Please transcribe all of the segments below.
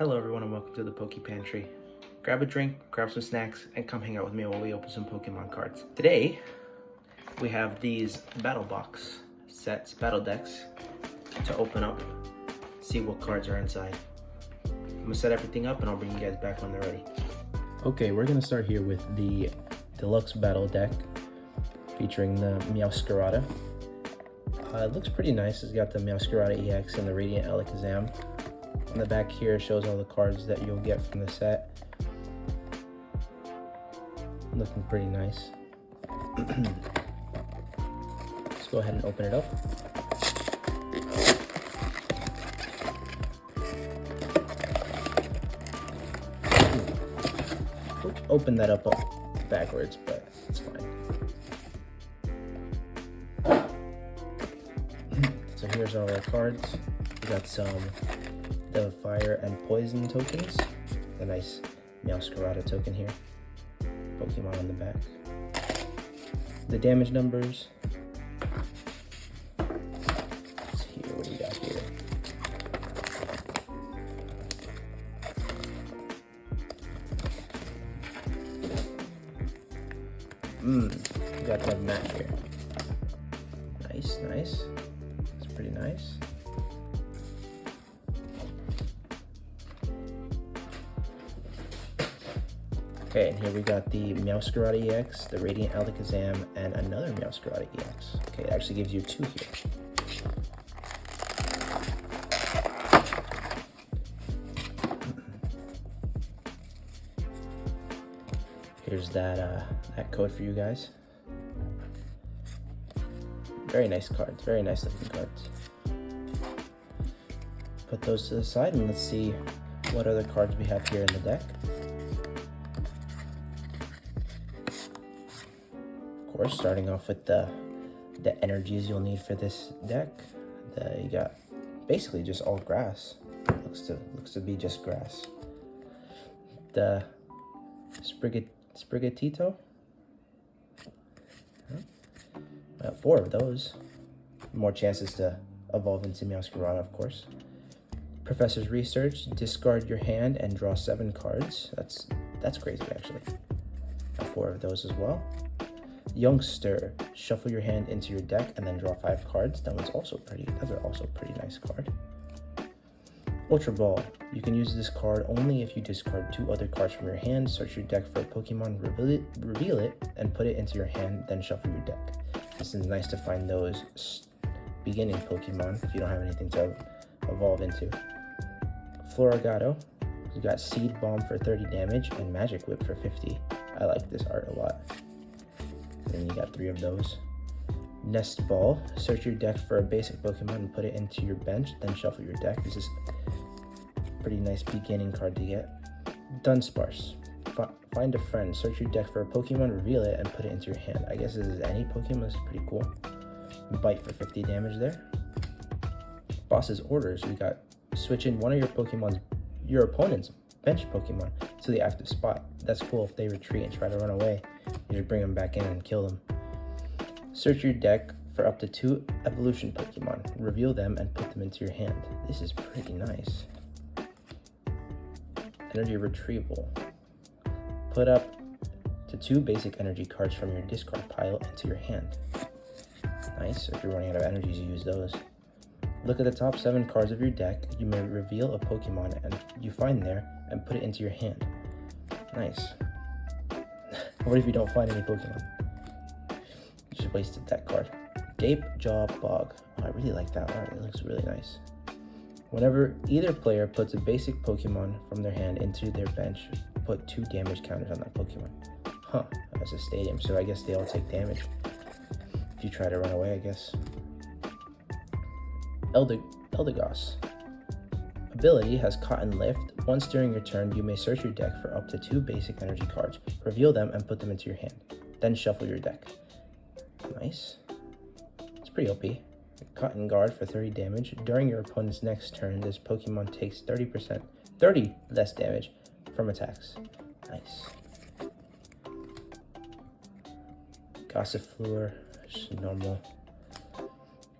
Hello everyone and welcome to the Poke Pantry. Grab a drink, grab some snacks, and come hang out with me while we open some Pokemon cards. Today, we have these battle box sets, battle decks, to open up, see what cards are inside. I'm gonna set everything up and I'll bring you guys back when they're ready. Okay, we're gonna start here with the Deluxe Battle Deck featuring the Meowscarada. It looks pretty nice. It's got the Meowscarada EX and the Radiant Alakazam. On the back here shows all the cards that you'll get from the set. Looking pretty nice. Let's go ahead and open it up. Open that up backwards, but it's fine. So here's all our cards. We got the fire and poison tokens, a nice Meowscarada token here, Pokemon on the back, the damage numbers. Let's see here, what do we got here? We got that map here. Nice. It's pretty nice. Okay, and here we got the Meowscarada EX, the Radiant Alakazam, and another Meowscarada EX. Okay, it actually gives you two here. Here's that code for you guys. Very nice cards, very nice looking cards. Put those to the side and let's see what other cards we have here in the deck. Of course, starting off with the energies you'll need for this deck. You got basically just all grass. Looks to be just grass. The Sprigatito. Four of those. More chances to evolve into Meowscarada, of course. Professor's Research. Discard your hand and draw 7 cards. That's crazy, actually. Four of those as well. Youngster, shuffle your hand into your deck and then draw 5 cards. That's also pretty nice card. Ultra Ball, you can use this card only if you discard 2 other cards from your hand. Search your deck for a Pokemon, reveal it, and put it into your hand, then shuffle your deck. This is nice to find those beginning Pokemon if you don't have anything to evolve into. Floragato, you got Seed Bomb for 30 damage and Magic Whip for 50. I like this art a lot. And you got 3 of those. Nest Ball, search your deck for a basic Pokemon and put it into your bench, then shuffle your deck. This is a pretty nice beginning card to get. Dunsparce, find a friend, search your deck for a Pokemon, reveal it, and put it into your hand. I guess this is any Pokemon, this is pretty cool. Bite for 50 damage there. Boss's Orders, we got switch in one of your opponent's bench Pokemon to the active spot. That's cool. If they retreat and try to run away, you just bring them back in and kill them. Search your deck for up to 2 evolution Pokemon, reveal them and put them into your hand. This is pretty nice. Energy Retrieval, put up to 2 basic energy cards from your discard pile into your hand. Nice. If you're running out of energies, you use those. Look at the top 7 cards of your deck. You may reveal a Pokemon and you find there and put it into your hand. Nice. What if you don't find any Pokemon? You just wasted that card. Gape Jaw Bog. Oh, I really like that art. It looks really nice. Whenever either player puts a basic Pokemon from their hand into their bench, put 2 damage counters on that Pokemon. Huh, that's a stadium, so I guess they all take damage. If you try to run away, I guess. Eldegoss. Ability has Cotton Lift. Once during your turn, you may search your deck for up to 2 basic energy cards, reveal them and put them into your hand, then shuffle your deck. Nice. It's pretty OP. Cotton Guard for 30 damage. During your opponent's next turn, this Pokemon takes 30 less damage from attacks. Nice. Gossifleur, just normal.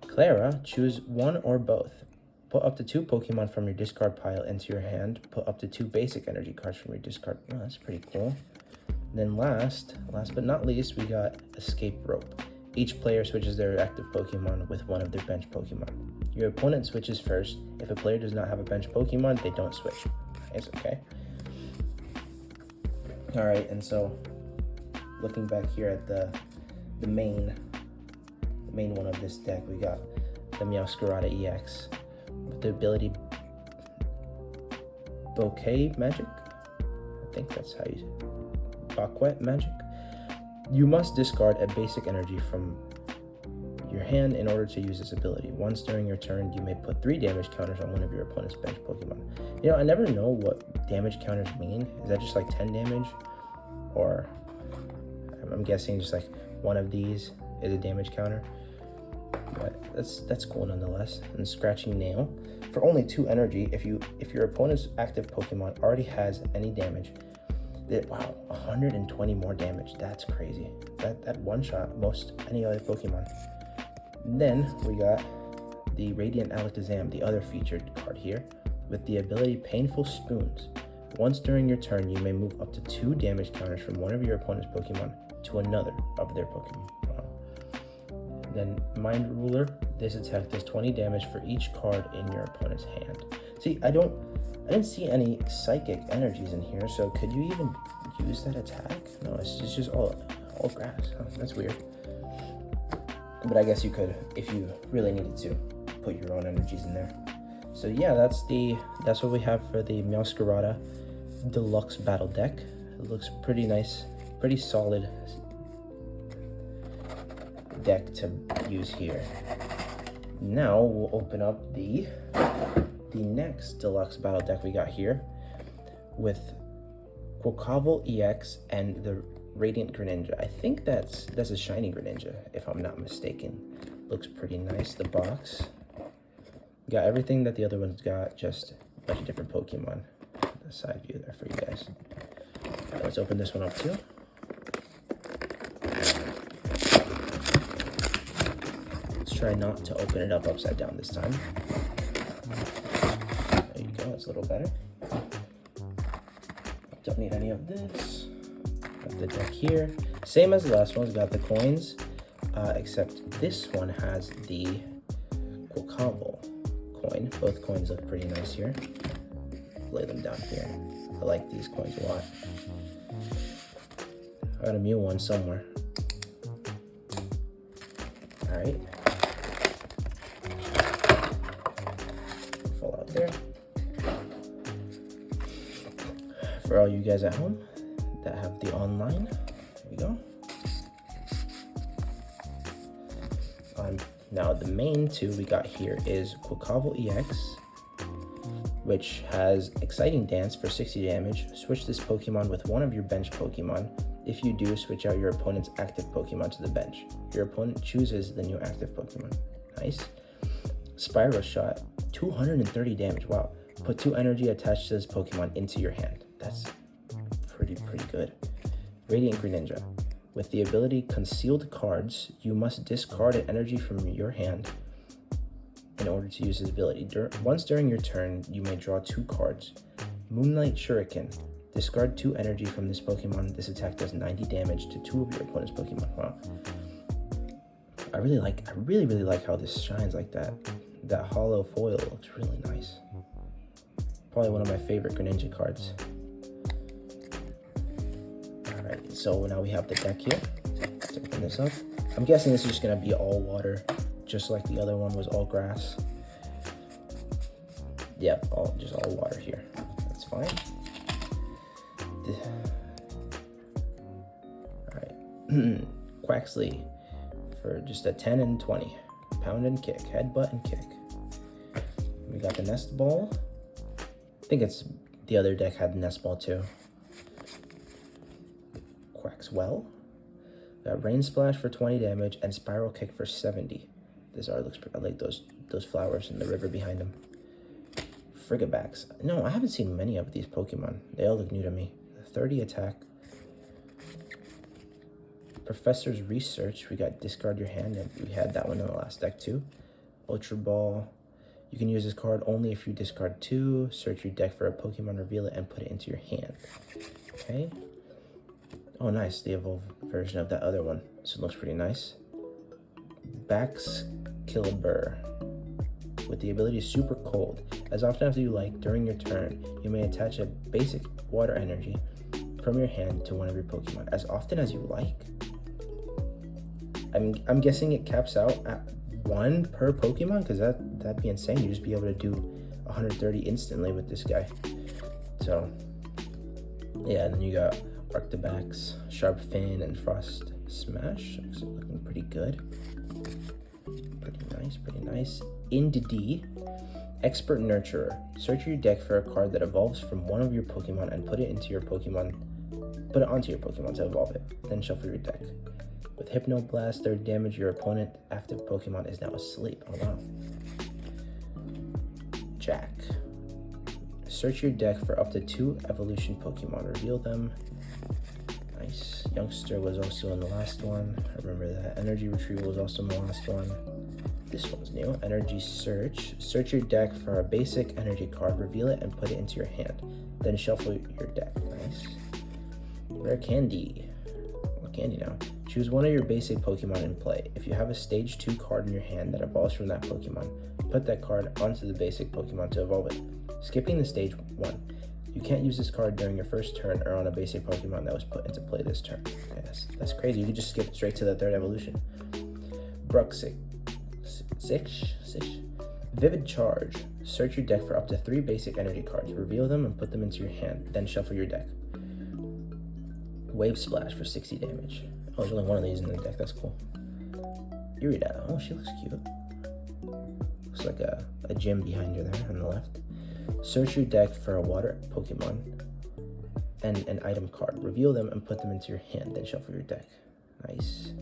Clara, choose one or both. Put up to 2 Pokemon from your discard pile into your hand. Put up to 2 basic energy cards from your discard. Oh, that's pretty cool. And then last but not least, we got Escape Rope. Each player switches their active Pokemon with one of their bench Pokemon. Your opponent switches first. If a player does not have a bench Pokemon, they don't switch. It's okay. All right, and so looking back here at the main one of this deck, we got the Meowscarada EX with the ability Bouquet Magic. I think that's how you Bouquet Magic. You must discard a basic energy from your hand in order to use this ability. Once during your turn, you may put 3 damage counters on one of your opponent's bench Pokemon. You know, I never know what damage counters mean. Is that just like 10 damage? Or I'm guessing just like one of these is a damage counter. But that's cool nonetheless. And Scratching Nail. For only 2 energy, if your opponent's active Pokemon already has any damage, wow, 120 more damage. That's crazy. That one shot most any other Pokemon. Then we got the Radiant Alakazam, the other featured card here, with the ability Painful Spoons. Once during your turn, you may move up to 2 damage counters from one of your opponent's Pokemon to another of their Pokemon. Then Mind Ruler. This attack does 20 damage for each card in your opponent's hand. See, I didn't see any psychic energies in here, so could you even use that attack? No, it's just all grass. Oh, that's weird. But I guess you could, if you really needed to, put your own energies in there. So yeah, that's what we have for the Meowscarada Deluxe Battle Deck. It looks pretty nice, pretty solid deck to use here. Now we'll open up the next Deluxe Battle Deck we got here with Quaquaval EX and the Radiant Greninja. I think that's a shiny Greninja, if I'm not mistaken. Looks pretty nice, the box. Got everything that the other one's got, just a bunch of different Pokemon. The side view there for you guys. All right, let's open this one up too. Let's try not to open it up upside down this time. There you go, it's a little better. Don't need any of this. Got the deck here. Same as the last one, we got the coins, except this one has the Quaquaval coin. Both coins look pretty nice here. Lay them down here. I like these coins a lot. I got a Mew one somewhere. All right. Fall out there. For all you guys at home that have the online, there we go. Now the main 2 we got here is Quaquaval EX, which has Exciting Dance for 60 damage. Switch this Pokemon with one of your bench Pokemon. If you do, switch out your opponent's active Pokemon to the bench. Your opponent chooses the new active Pokemon. Nice. Spiral Shot, 230 damage. Wow. Put 2 energy attached to this Pokemon into your hand. That's pretty good. Radiant Greninja. With the ability Concealed Cards, you must discard an energy from your hand in order to use his ability. Once during your turn, you may draw 2 cards. Moonlight Shuriken. Discard 2 energy from this Pokemon. This attack does 90 damage to 2 of your opponent's Pokemon. Wow. I really like how this shines like that. That hollow foil looks really nice. Probably one of my favorite Greninja cards. Alright, so now we have the deck here. Let's open this up. I'm guessing this is just gonna be all water, just like the other one was all grass. Yep, just all water here. That's fine. Alright. Quaxley for just a 10 and 20. Pound and kick, headbutt and kick. We got the Nest Ball. I think it's the other deck had Nest Ball too. Quaxwell. Got Rain Splash for 20 damage and Spiral Kick for 70. This art looks pretty. I like those flowers in the river behind them. Frigabacks. No, I haven't seen many of these Pokemon. They all look new to me. 30 attack. Professor's Research. We got Discard Your Hand, and we had that one in the last deck too. Ultra Ball. You can use this card only if you discard 2, search your deck for a Pokemon, reveal it, and put it into your hand. Okay. Oh, nice. The evolved version of that other one. So it looks pretty nice. Baxcalibur. With the ability Super Cold. As often as you like, during your turn, you may attach a basic water energy from your hand to one of your Pokemon. As often as you like? I'm guessing it caps out at 1 per Pokemon, because that'd be insane. You'd just be able to do 130 instantly with this guy. So, yeah, and then you got Arctibax, Sharp Fin, and Frost Smash. It's looking pretty good. Pretty nice, pretty nice. Indeedee, Expert Nurturer. Search your deck for a card that evolves from one of your Pokemon and put it onto your Pokemon to evolve it. Then shuffle your deck. With Hypnoblast, 3rd damage, your opponent active Pokemon is now asleep. Oh wow. Jack. Search your deck for up to 2 evolution Pokemon. Reveal them. Nice. Youngster was also in the last one. I remember that. Energy Retrieval was also in the last one. This one's new. Energy Search. Search your deck for a basic energy card. Reveal it and put it into your hand. Then shuffle your deck. Nice. Rare Candy. What candy now? Choose one of your basic Pokemon in play. If you have a stage 2 card in your hand that evolves from that Pokemon, put that card onto the basic Pokemon to evolve it. Skipping the stage 1. You can't use this card during your first turn or on a basic Pokemon that was put into play this turn. Okay, that's crazy. You could just skip straight to the 3rd evolution. Bruxish. Vivid Charge. Search your deck for up to 3 basic energy cards. Reveal them and put them into your hand. Then shuffle your deck. Wave Splash for 60 damage. Oh, there's only one of these in the deck. That's cool. Irida. Oh, she looks cute. Looks like a gym behind her there on the left. Search your deck for a water Pokemon and an item card. Reveal them and put them into your hand. Then shuffle your deck. Nice.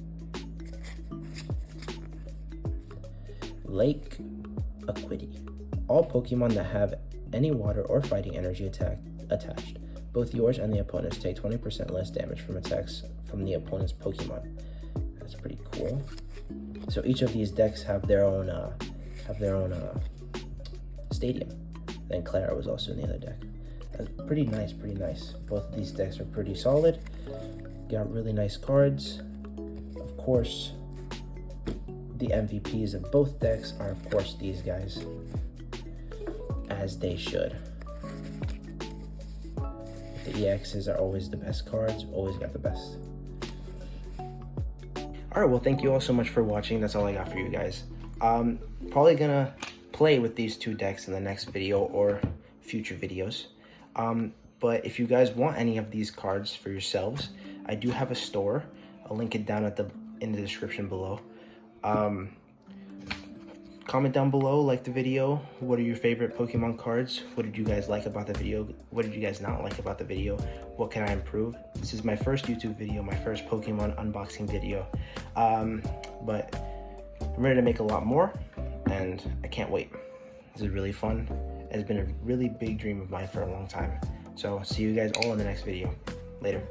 Lake Equity. All Pokemon that have any water or fighting energy attached, both yours and the opponent's, take 20% less damage from attacks from the opponent's Pokemon. That's pretty cool. So each of these decks have their own stadium. Then Clara was also in the other deck. That's pretty nice, pretty nice. Both of these decks are pretty solid. Got really nice cards. Of course, the MVPs of both decks are, of course, these guys. As they should. The EXs are always the best cards. Always got the best. Alright, well, thank you all so much for watching. That's all I got for you guys. Probably gonna play with these 2 decks in the next video or future videos. But if you guys want any of these cards for yourselves, I do have a store. I'll link it down in the description below. Comment down below, like the video. What are your favorite Pokemon cards? What did you guys like about the video? What did you guys not like about the video? What can I improve? This is my first YouTube video, my first Pokemon unboxing video. But I'm ready to make a lot more, and I can't wait. This is really fun. It's been a really big dream of mine for a long time. So see you guys all in the next video. Later.